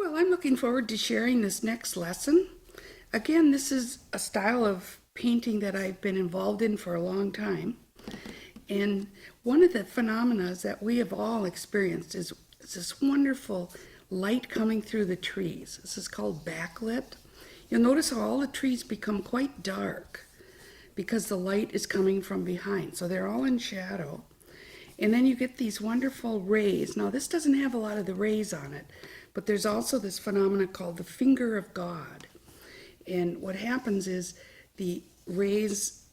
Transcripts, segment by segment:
Well, I'm looking forward to sharing this next lesson. Again, this is a style of painting that I've been involved in for a long time. And one of the phenomena that we have all experienced is this wonderful light coming through the trees. This is called backlit. You'll notice how all the trees become quite dark because the light is coming from behind. So they're all in shadow. And then you get these wonderful rays. Now, this doesn't have a lot of the rays on it, but there's also this phenomena called the finger of God. And what happens is the rays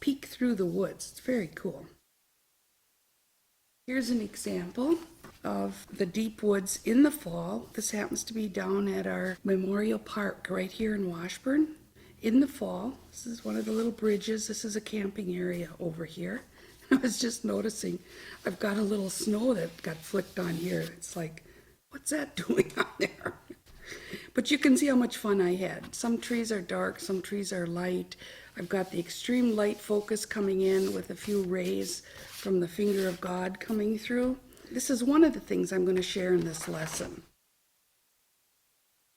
peek through the woods. It's very cool. Here's an example of the deep woods in the fall. This happens to be down at our Memorial Park right here in Washburn in the fall. This is one of the little bridges. This is a camping area over here. I was just noticing I've got a little snow that got flicked on here. It's like, what's that doing on there? But you can see how much fun I had. Some trees are dark, some trees are light. I've got the extreme light focus coming in with a few rays from the finger of God coming through. This is one of the things I'm going to share in this lesson.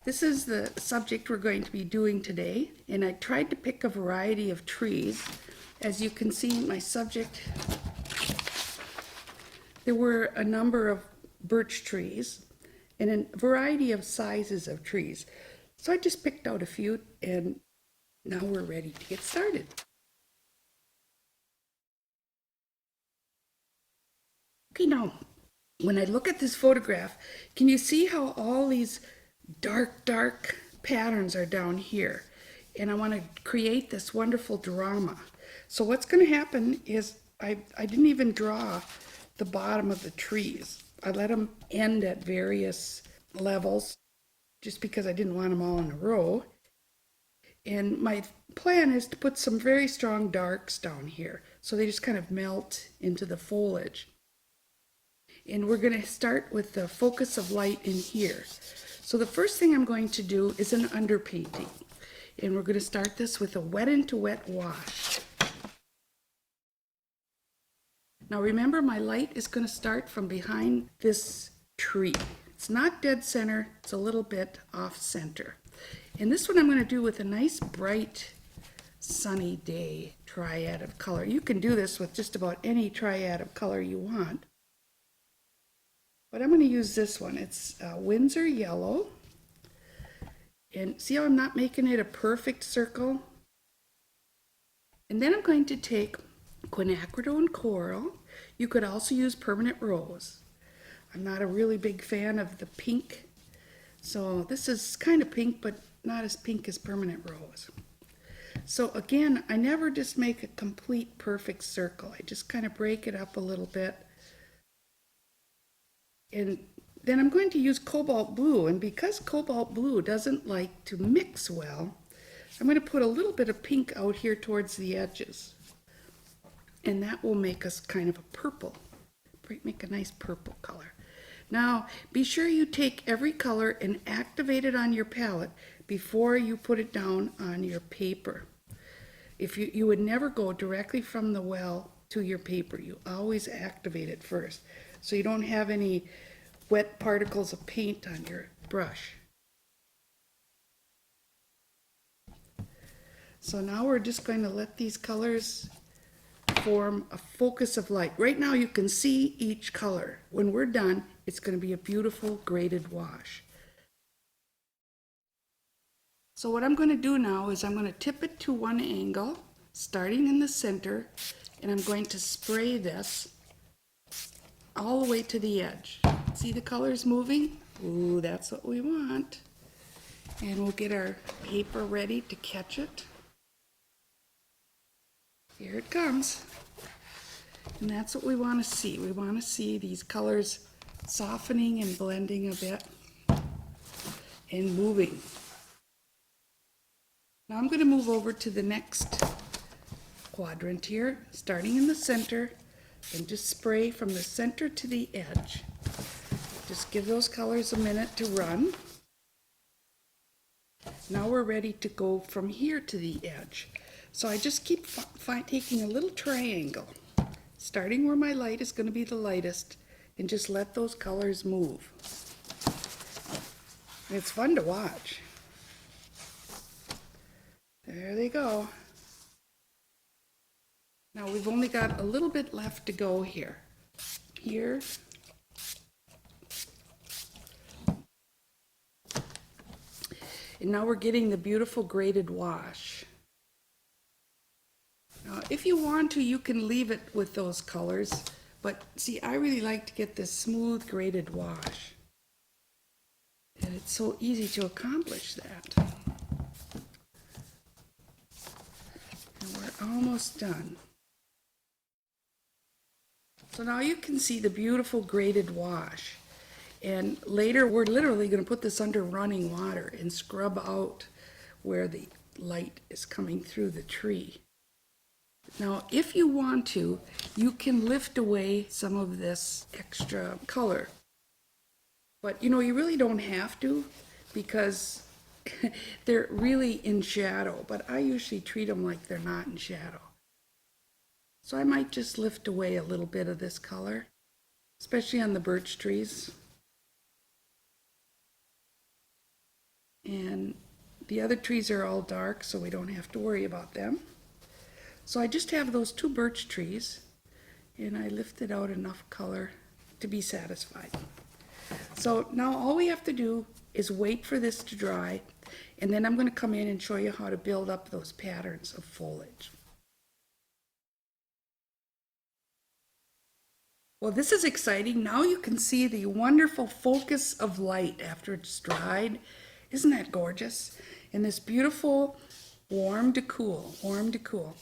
This is the subject we're going to be doing today, and I tried to pick a variety of trees. As you can see, my subject, there were a number of birch trees and a variety of sizes of trees. So I just picked out a few, and now we're ready to get started. Okay, now, when I look at this photograph, can you see how all these dark patterns are down here? And I want to create this wonderful drama. So what's going to happen is I didn't even draw the bottom of the trees. I let them end at various levels just because I didn't want them all in a row. And my plan is to put some very strong darks down here so they just kind of melt into the foliage. And we're going to start with the focus of light in here. So the first thing I'm going to do is an underpainting. And we're going to start this with a wet into wet wash. Now remember, my light is going to start from behind this tree. It's not dead center, it's a little bit off center. And this one I'm going to do with a nice bright sunny day triad of color. You can do this with just about any triad of color you want. But I'm going to use this one. It's Windsor Yellow. And see how I'm not making it a perfect circle? And then I'm going to take quinacridone coral. You could also use permanent rose. I'm not a really big fan of the pink. So this is kind of pink, but not as pink as permanent rose. So again, I never just make a complete perfect circle. I just kind of break it up a little bit. And then I'm going to use cobalt blue, and because cobalt blue doesn't like to mix well, I'm going to put a little bit of pink out here towards the edges. And that will make us kind of a purple, make a nice purple color. Now, be sure you take every color and activate it on your palette before you put it down on your paper. If you would never go directly from the well to your paper. You always activate it first, so you don't have any wet particles of paint on your brush. So now we're just going to let these colors form a focus of light. Right now you can see each color. When we're done, it's going to be a beautiful graded wash. So what I'm going to do now is I'm going to tip it to one angle, starting in the center, and I'm going to spray this all the way to the edge. See the colors moving? Ooh, that's what we want. And we'll get our paper ready to catch it. Here it comes. And that's what we want to see. We want to see these colors softening and blending a bit and moving. Now I'm going to move over to the next quadrant here, starting in the center, and just spray from the center to the edge. Just give those colors a minute to run. Now we're ready to go from here to the edge. So I just keep taking a little triangle, starting where my light is going to be the lightest, and just let those colors move. And it's fun to watch. There they go. Now we've only got a little bit left to go here. Here. And now we're getting the beautiful graded wash. Now, if you want to, you can leave it with those colors, but see, I really like to get this smooth graded wash. And it's so easy to accomplish that. And we're almost done. So now you can see the beautiful graded wash. And later we're literally going to put this under running water and scrub out where the light is coming through the tree. Now, if you want to, you can lift away some of this extra color. But you know, you really don't have to, because they're really in shadow. But I usually treat them like they're not in shadow. So I might just lift away a little bit of this color, especially on the birch trees. And the other trees are all dark, so we don't have to worry about them. So I just have those two birch trees, and I lifted out enough color to be satisfied. So now all we have to do is wait for this to dry, and then I'm going to come in and show you how to build up those patterns of foliage. Well, this is exciting. Now you can see the wonderful focus of light after it's dried. Isn't that gorgeous? And this beautiful warm to cool, warm to cool.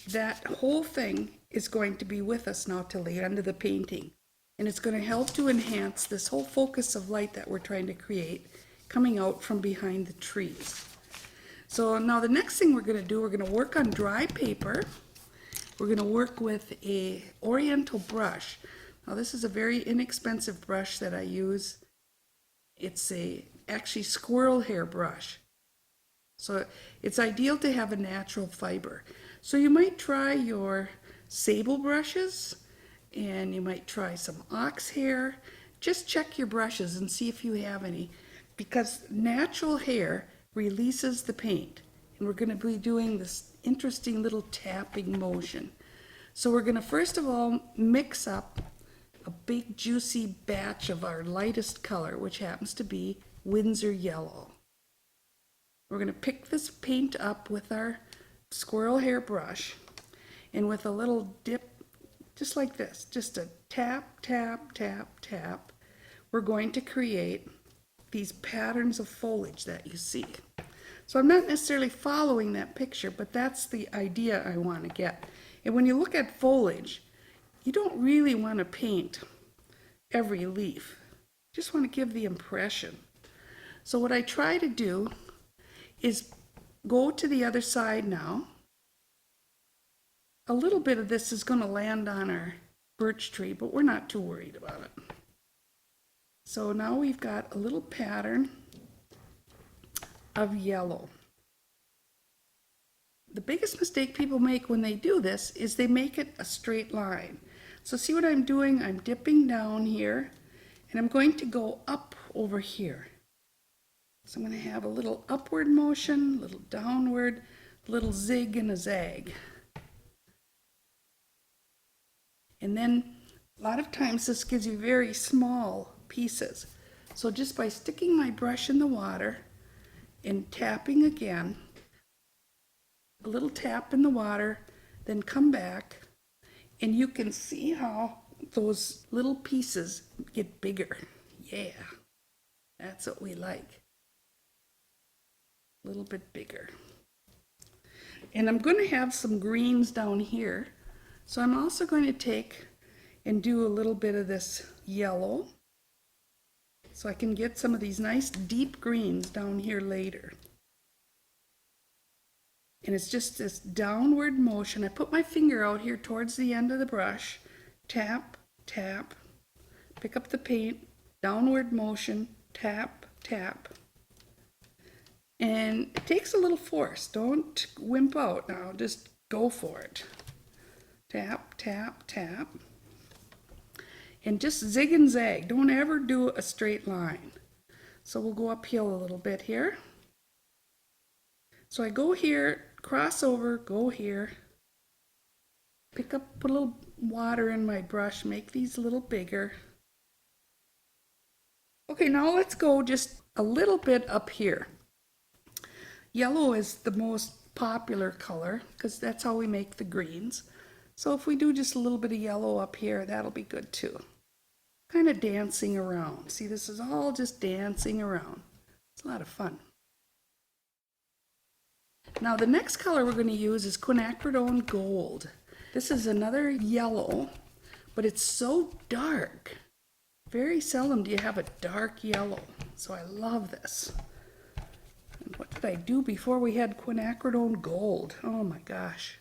That whole thing is going to be with us now till the end of the painting. And it's going to help to enhance this whole focus of light that we're trying to create coming out from behind the trees. So now the next thing we're going to do, we're going to work on dry paper. We're going to work with a oriental brush. Now this is a very inexpensive brush that I use. It's a actually squirrel hair brush. So it's ideal to have a natural fiber. So you might try your sable brushes, and you might try some ox hair. Just check your brushes and see if you have any, because natural hair releases the paint. And we're going to be doing this interesting little tapping motion. So we're going to first of all mix up a big juicy batch of our lightest color, which happens to be Windsor yellow. We're going to pick this paint up with our squirrel hair brush, and with a little dip, just like this, just a tap, tap, tap, tap, we're going to create these patterns of foliage that you see. So I'm not necessarily following that picture, but that's the idea I want to get. And when you look at foliage, you don't really want to paint every leaf. You just want to give the impression. So what I try to do is go to the other side now. A little bit of this is going to land on our birch tree, but we're not too worried about it. So now we've got a little pattern of yellow. The biggest mistake people make when they do this is they make it a straight line. So see what I'm doing? I'm dipping down here, and I'm going to go up over here. So I'm going to have a little upward motion, a little downward, a little zig and a zag. And then a lot of times this gives you very small pieces. So just by sticking my brush in the water and tapping again, a little tap in the water, then come back, and you can see how those little pieces get bigger. Yeah, that's what we like. A little bit bigger. And I'm going to have some greens down here. So I'm also going to take and do a little bit of this yellow, so I can get some of these nice deep greens down here later. And it's just this downward motion. I put my finger out here towards the end of the brush, tap, tap, pick up the paint, downward motion, tap, tap. And it takes a little force. Don't wimp out now, just go for it. Tap, tap, tap. And just zig and zag. Don't ever do a straight line. So we'll go uphill a little bit here. So I go here, cross over, go here, pick up, put a little water in my brush, make these a little bigger. Okay, now let's go just a little bit up here. Yellow is the most popular color because that's how we make the greens. So if we do just a little bit of yellow up here, that'll be good too. Kind of dancing around. See, this is all just dancing around. It's a lot of fun. Now the next color we're going to use is quinacridone gold. This is another yellow, but it's so dark. Very seldom do you have a dark yellow, so I love this. And what did I do before we had quinacridone gold? Oh my gosh.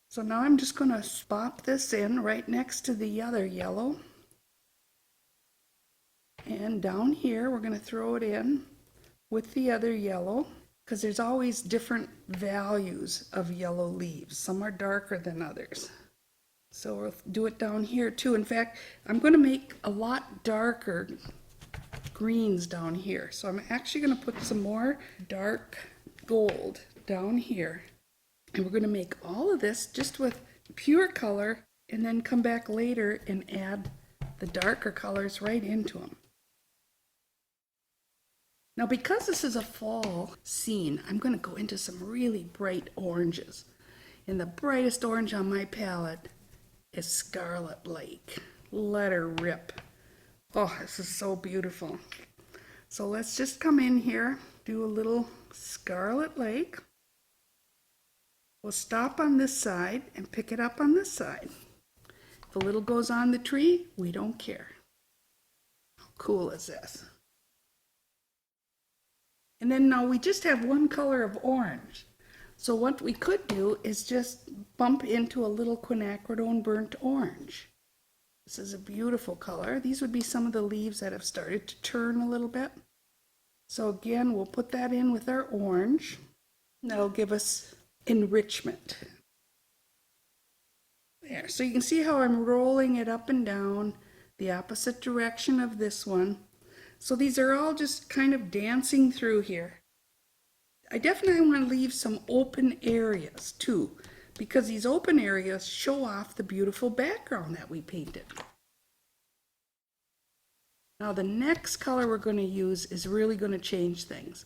So now I'm just going to pop this in right next to the other yellow. And down here we're going to throw it in with the other yellow, because there's always different values of yellow leaves. Some are darker than others. So we'll do it down here too. In fact, I'm going to make a lot darker greens down here. So I'm actually going to put some more dark gold down here. And we're going to make all of this just with pure color and then come back later and add the darker colors right into them. Now because this is a fall scene, I'm going to go into some really bright oranges. And the brightest orange on my palette is Scarlet Lake. Let her rip. Oh, this is so beautiful. So let's just come in here, do a little Scarlet Lake. We'll stop on this side and pick it up on this side. If a little goes on the tree, we don't care. How cool is this? And then now we just have one color of orange. So what we could do is just bump into a little quinacridone burnt orange. This is a beautiful color. These would be some of the leaves that have started to turn a little bit. So again, we'll put that in with our orange. That'll give us enrichment. There, so you can see how I'm rolling it up and down the opposite direction of this one. So these are all just kind of dancing through here. I definitely want to leave some open areas too, because these open areas show off the beautiful background that we painted. Now the next color we're going to use is really going to change things.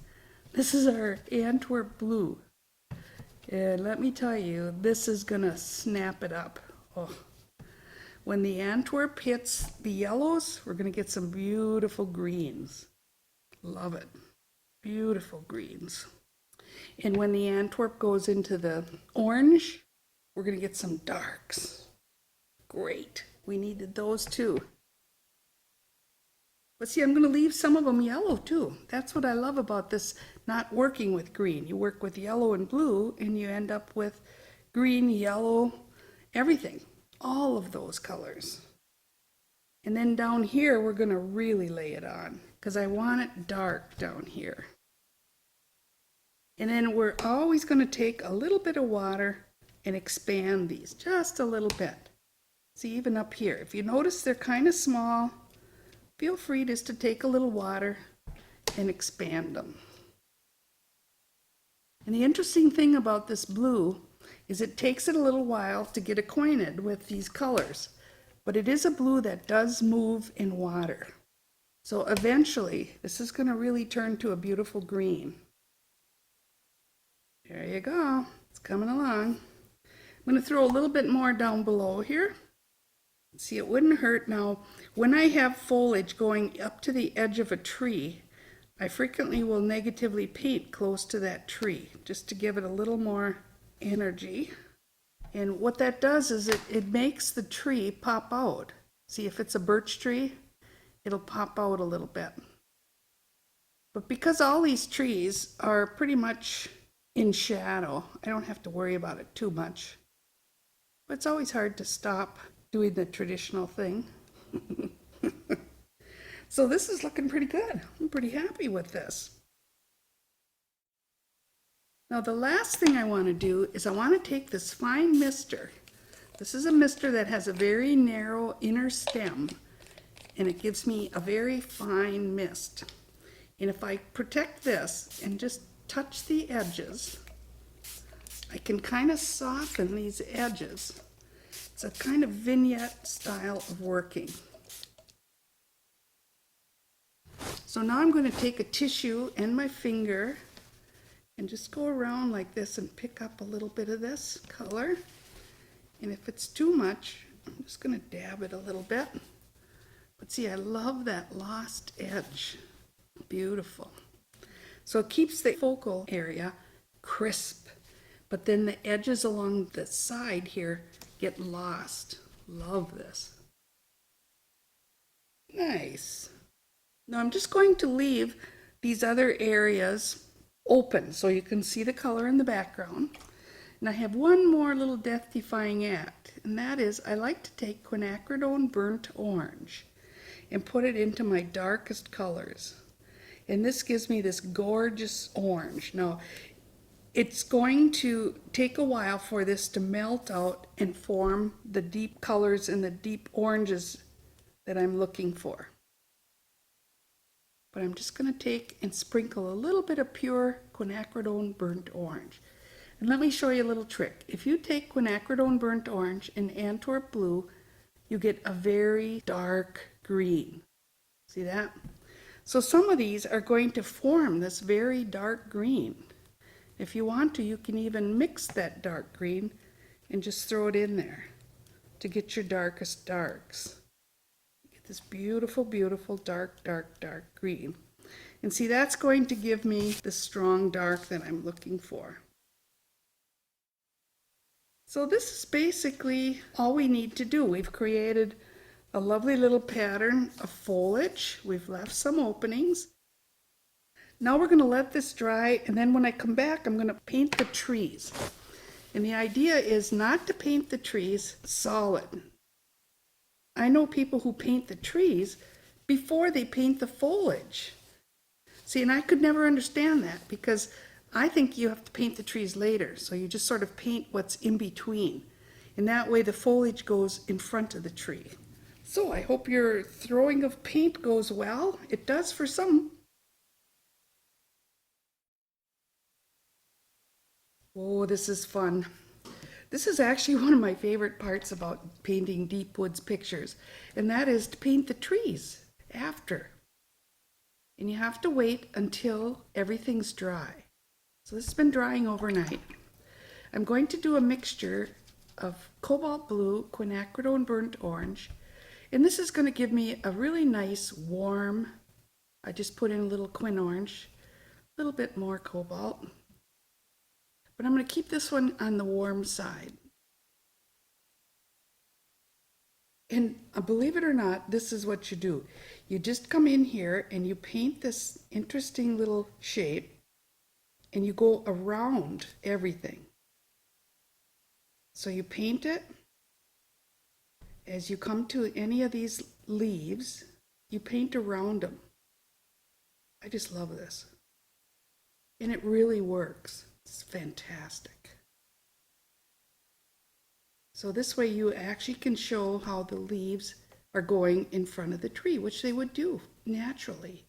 This is our Antwerp blue. And let me tell you, this is going to snap it up. Oh. When the Antwerp hits the yellows, we're going to get some beautiful greens. Love it. Beautiful greens. And when the Antwerp goes into the orange, we're going to get some darks. Great. We needed those too. But see, I'm going to leave some of them yellow too. That's what I love about this, not working with green. You work with yellow and blue, and you end up with green, yellow, everything. All of those colors. And then down here, we're going to really lay it on because I want it dark down here. And then we're always going to take a little bit of water and expand these just a little bit. See, even up here, if you notice they're kind of small, feel free just to take a little water and expand them. And the interesting thing about this blue is it takes it a little while to get acquainted with these colors, but it is a blue that does move in water. So eventually, this is going to really turn to a beautiful green. There you go. It's coming along. I'm going to throw a little bit more down below here. See, it wouldn't hurt. Now, when I have foliage going up to the edge of a tree, I frequently will negatively paint close to that tree just to give it a little more energy. And what that does is it makes the tree pop out. See, if it's a birch tree, it'll pop out a little bit. But because all these trees are pretty much in shadow, I don't have to worry about it too much. But it's always hard to stop doing the traditional thing. So this is looking pretty good. I'm pretty happy with this. Now the last thing I want to do is I want to take this fine mister. This is a mister that has a very narrow inner stem, and it gives me a very fine mist. And if I protect this and just touch the edges, I can kind of soften these edges. It's a kind of vignette style of working. So now I'm going to take a tissue and my finger and just go around like this and pick up a little bit of this color. And if it's too much, I'm just going to dab it a little bit. But see, I love that lost edge. Beautiful. So it keeps the focal area crisp, but then the edges along the side here get lost. Love this. Nice. Now I'm just going to leave these other areas open so you can see the color in the background. And I have one more little death-defying act, and that is I like to take quinacridone burnt orange and put it into my darkest colors. And this gives me this gorgeous orange. Now, it's going to take a while for this to melt out and form the deep colors and the deep oranges that I'm looking for. But I'm just going to take and sprinkle a little bit of pure quinacridone burnt orange. And let me show you a little trick. If you take quinacridone burnt orange and Antwerp blue, you get a very dark green. See that? So some of these are going to form this very dark green. If you want to, you can even mix that dark green and just throw it in there to get your darkest darks. Get this beautiful, beautiful dark, dark, dark green. And see, that's going to give me the strong dark that I'm looking for. So this is basically all we need to do. We've created a lovely little pattern of foliage. We've left some openings. Now we're going to let this dry, and then when I come back, I'm going to paint the trees. And the idea is not to paint the trees solid. I know people who paint the trees before they paint the foliage. See, and I could never understand that because I think you have to paint the trees later. So you just sort of paint what's in between. And that way the foliage goes in front of the tree. So I hope your throwing of paint goes well. It does for some. Oh, this is fun. This is actually one of my favorite parts about painting deep woods pictures, and that is to paint the trees after. And you have to wait until everything's dry. So this has been drying overnight. I'm going to do a mixture of cobalt blue, quinacridone burnt orange, and this is going to give me a really nice warm, I just put in a little quin orange, a little bit more cobalt. But I'm going to keep this one on the warm side. And believe it or not, this is what you do. You just come in here and you paint this interesting little shape and you go around everything. So you paint it. As you come to any of these leaves, you paint around them. I just love this. And it really works. It's fantastic. So this way you actually can show how the leaves are going in front of the tree, which they would do naturally.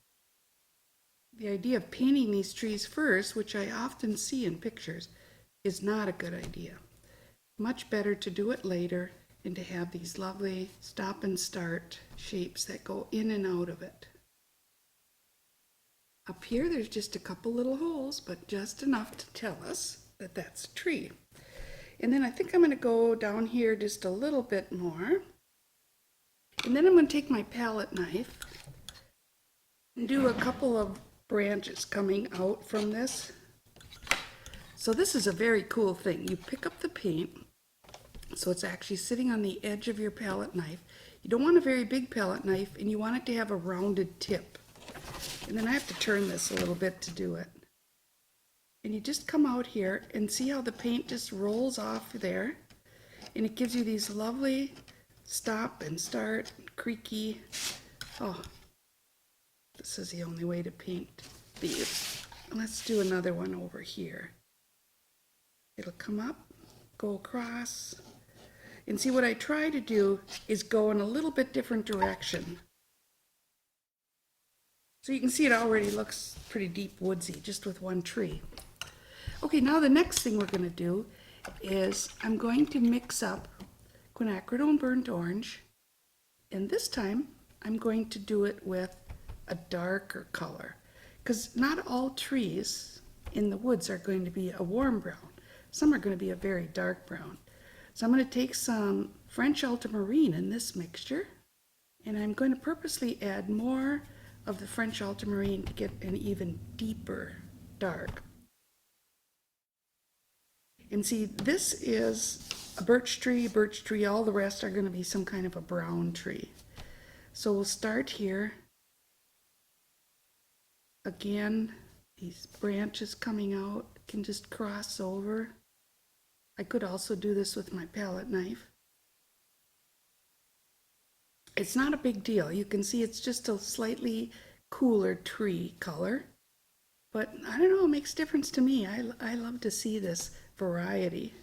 The idea of painting these trees first, which I often see in pictures, is not a good idea. Much better to do it later and to have these lovely stop and start shapes that go in and out of it. Up here there's just a couple little holes, but just enough to tell us that that's a tree. And then I think I'm going to go down here just a little bit more. And then I'm going to take my palette knife and do a couple of branches coming out from this. So this is a very cool thing. You pick up the paint, so it's actually sitting on the edge of your palette knife. You don't want a very big palette knife, and you want it to have a rounded tip. And then I have to turn this a little bit to do it. And you just come out here and see how the paint just rolls off there. And it gives you these lovely stop and start, creaky. Oh, this is the only way to paint these. Let's do another one over here. It'll come up, go across. And see, what I try to do is go in a little bit different direction. So you can see it already looks pretty deep woodsy just with one tree. Okay, now the next thing we're going to do is I'm going to mix up quinacridone burnt orange, and this time I'm going to do it with a darker color, because not all trees in the woods are going to be a warm brown. Some are going to be a very dark brown. So I'm going to take some French ultramarine in this mixture, and I'm going to purposely add more of the French ultramarine to get an even deeper dark. And see, this is a birch tree, all the rest are going to be some kind of a brown tree. So we'll start here. Again, these branches coming out can just cross over. I could also do this with my palette knife. It's not a big deal. You can see it's just a slightly cooler tree color. But I don't know, it makes a difference to me. I love to see this variety.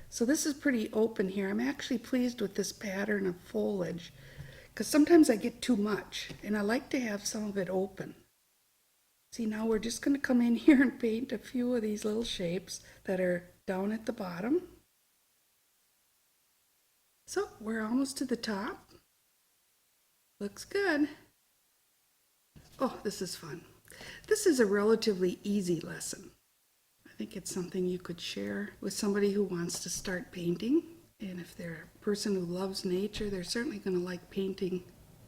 So this is pretty open here. I'm actually pleased with this pattern of foliage, because sometimes I get too much and I like to have some of it open. See, now we're just going to come in here and paint a few of these little shapes that are down at the bottom. So we're almost to the top. Looks good. Oh, this is fun. This is a relatively easy lesson. I think it's something you could share with somebody who wants to start painting. And if they're a person who loves nature, they're certainly going to like painting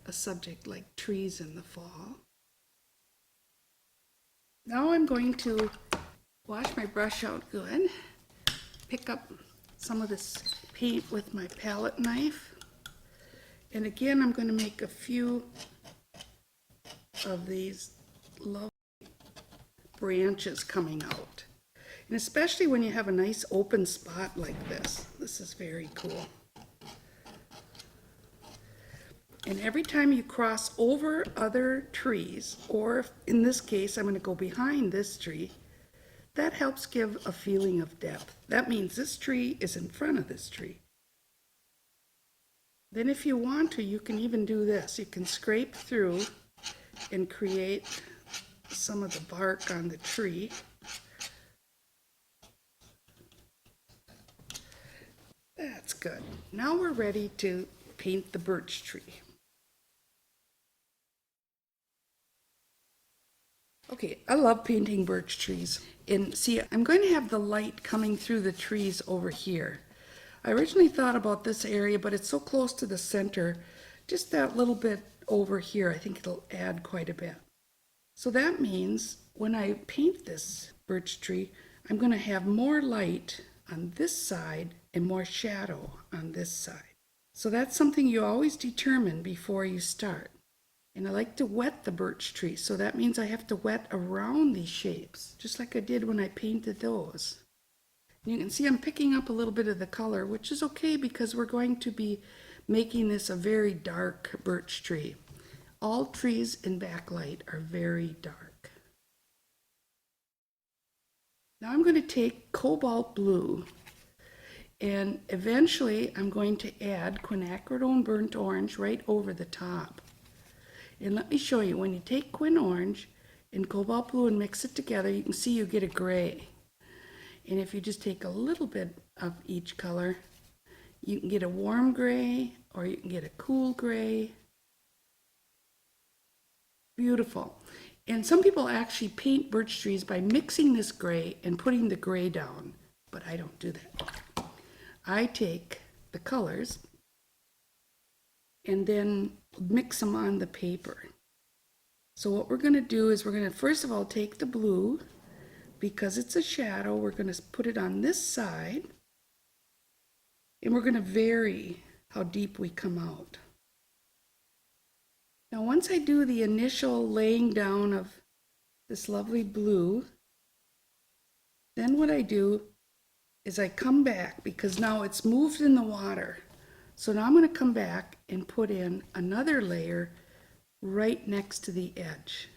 a subject like trees in the fall. Now I'm going to wash my brush out good, pick up some of this paint with my palette knife, and again I'm going to make a few of these lovely branches coming out. And especially when you have a nice open spot like this. This is very cool. And every time you cross over other trees, or in this case, I'm going to go behind this tree, that helps give a feeling of depth. That means this tree is in front of this tree. Then if you want to, you can even do this. You can scrape through and create some of the bark on the tree. That's good. Now we're ready to paint the birch tree. Okay, I love painting birch trees. And see, I'm going to have the light coming through the trees over here. I originally thought about this area, but it's so close to the center, just that little bit over here, I think it'll add quite a bit. So that means when I paint this birch tree, I'm going to have more light on this side and more shadow on this side. So that's something you always determine before you start. And I like to wet the birch tree, so that means I have to wet around these shapes, just like I did when I painted those. And you can see I'm picking up a little bit of the color, which is okay because we're going to be making this a very dark birch tree. All trees in backlight are very dark. Now I'm going to take cobalt blue, and eventually I'm going to add quinacridone burnt orange right over the top. And let me show you, when you take quin orange and cobalt blue and mix it together, you can see you get a gray. And if you just take a little bit of each color, you can get a warm gray or you can get a cool gray. Beautiful. And some people actually paint birch trees by mixing this gray and putting the gray down, but I don't do that. I take the colors and then mix them on the paper. So what we're going to do is we're going to first of all take the blue, because it's a shadow, we're going to put it on this side, and we're going to vary how deep we come out. Now once I do the initial laying down of this lovely blue, then what I do is I come back, because now it's moved in the water. So now I'm going to come back and put in another layer right next to the edge.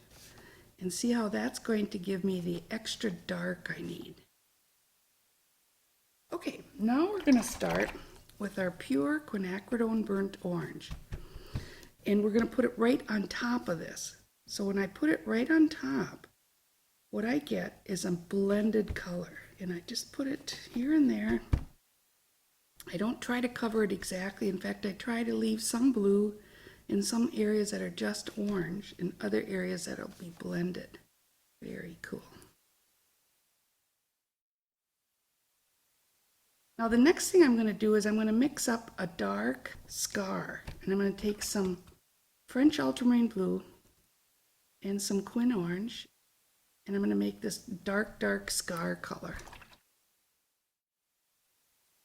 And see how that's going to give me the extra dark I need. Okay, now we're going to start with our pure quinacridone burnt orange. And we're going to put it right on top of this. So when I put it right on top, what I get is a blended color. And I just put it here and there. I don't try to cover it exactly. In fact, I try to leave some blue in some areas that are just orange and other areas that will be blended. Very cool. Now the next thing I'm going to do is I'm going to mix up a dark scar, and I'm going to take some French ultramarine blue and some quin orange, and I'm going to make this dark scar color.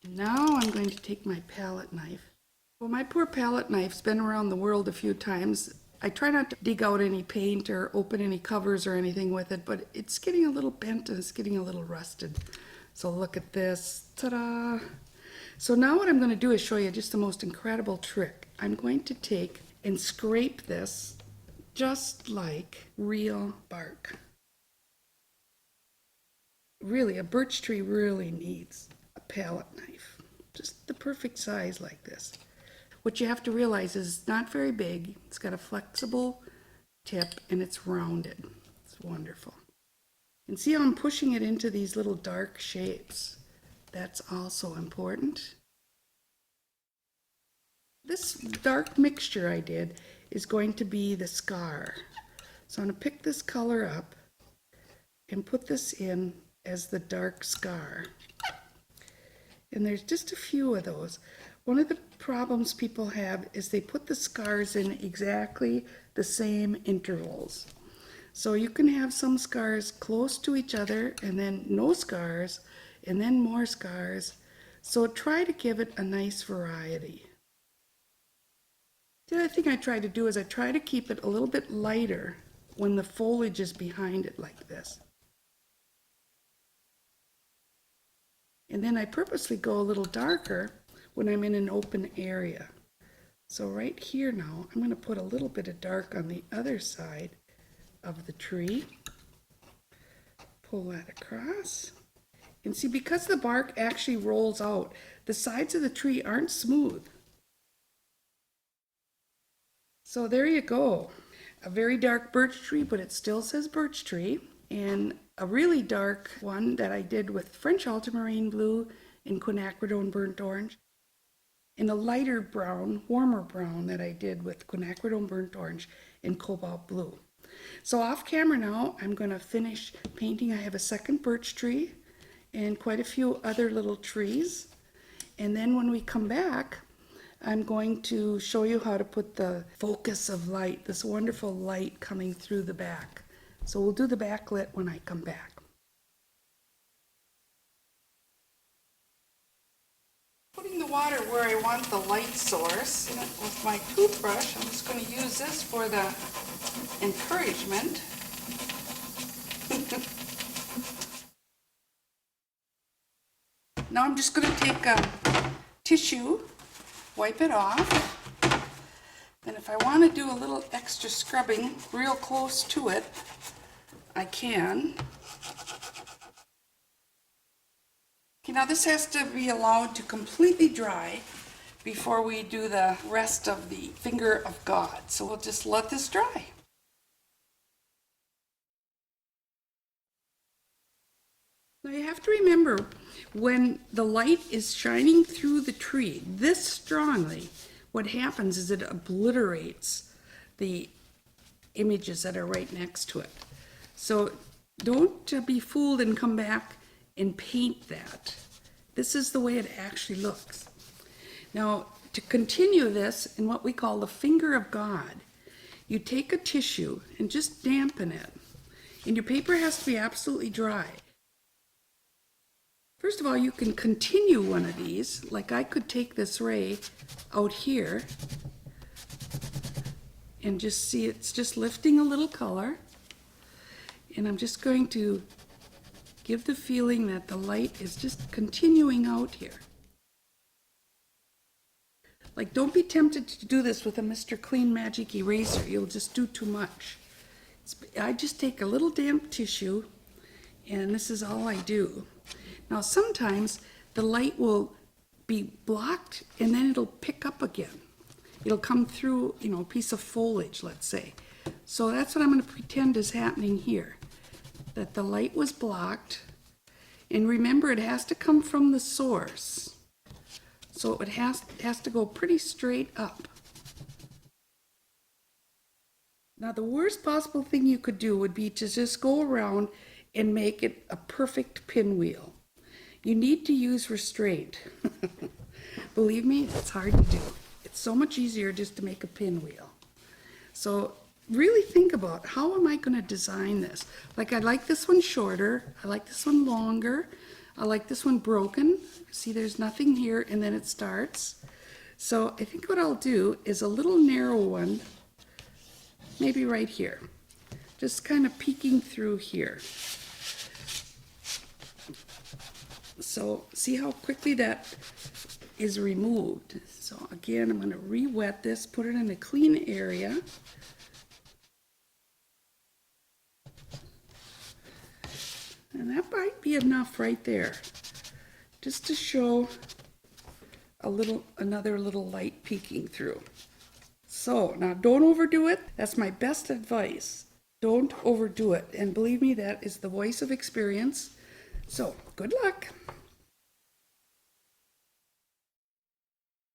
Now I'm going to take my palette knife. Well, my poor palette knife's been around the world a few times. I try not to dig out any paint or open any covers or anything with it, but it's getting a little bent and it's getting a little rusted. So look at this, ta-da! So now what I'm going to do is show you just the most incredible trick. I'm going to take and scrape this just like real bark. Really, a birch tree really needs a palette knife, just the perfect size like this. What you have to realize is it's not very big, it's got a flexible tip, and it's rounded. It's wonderful. And see how I'm pushing it into these little dark shapes? That's also important. This dark mixture I did is going to be the scar. So I'm going to pick this color up and put this in as the dark scar. And there's just a few of those. One of the problems people have is they put the scars in exactly the same intervals. So you can have some scars close to each other and then no scars and then more scars. So try to give it a nice variety. The other thing I try to do is I try to keep it a little bit lighter when the foliage is behind it like this. And then I purposely go a little darker when I'm in an open area. So right here now, I'm going to put a little bit of dark on the other side of the tree. Pull that across. And see, because the bark actually rolls out, the sides of the tree aren't smooth. So there you go. A very dark birch tree, but it still says birch tree. And a really dark one that I did with French ultramarine blue and quinacridone burnt orange. And a lighter brown, warmer brown that I did with quinacridone burnt orange and cobalt blue. So off camera now, I'm going to finish painting. I have a second birch tree and quite a few other little trees. And then when we come back, I'm going to show you how to put the focus of light, this wonderful light coming through the back. So we'll do the backlit when I come back. Putting the water where I want the light source. With my toothbrush, I'm just going to use this for the encouragement. Now I'm just going to take a tissue, wipe it off, and if I want to do a little extra scrubbing real close to it, I can. Okay, now this has to be allowed to completely dry before we do the rest of the finger of God. So we'll just let this dry. Now you have to remember, when the light is shining through the tree this strongly, what happens is it obliterates the images that are right next to it. So don't be fooled and come back and paint that. This is the way it actually looks. Now, to continue this in what we call the finger of God, you take a tissue and just dampen it. And your paper has to be absolutely dry. First of all, you can continue one of these, like I could take this ray out here and just see it's just lifting a little color. And I'm just going to give the feeling that the light is just continuing out here. Like, don't be tempted to do this with a Mr. Clean Magic eraser. You'll just do too much. I just take a little damp tissue, and this is all I do. Now, sometimes the light will be blocked, and then it'll pick up again. It'll come through, a piece of foliage, let's say. So that's what I'm going to pretend is happening here, that the light was blocked. And remember, it has to come from the source. So it has to go pretty straight up. Now the worst possible thing you could do would be to just go around and make it a perfect pinwheel. You need to use restraint. Believe me, it's hard to do. It's so much easier just to make a pinwheel. So really think about, how am I going to design this? Like, I like this one shorter, I like this one longer, I like this one broken. See, there's nothing here and then it starts. So I think what I'll do is a little narrow one, maybe right here, just kind of peeking through here. So see how quickly that is removed. So again, I'm going to re-wet this, put it in a clean area. And that might be enough right there, just to show another little light peeking through. So now don't overdo it. That's my best advice. Don't overdo it. And believe me, that is the voice of experience. So good luck.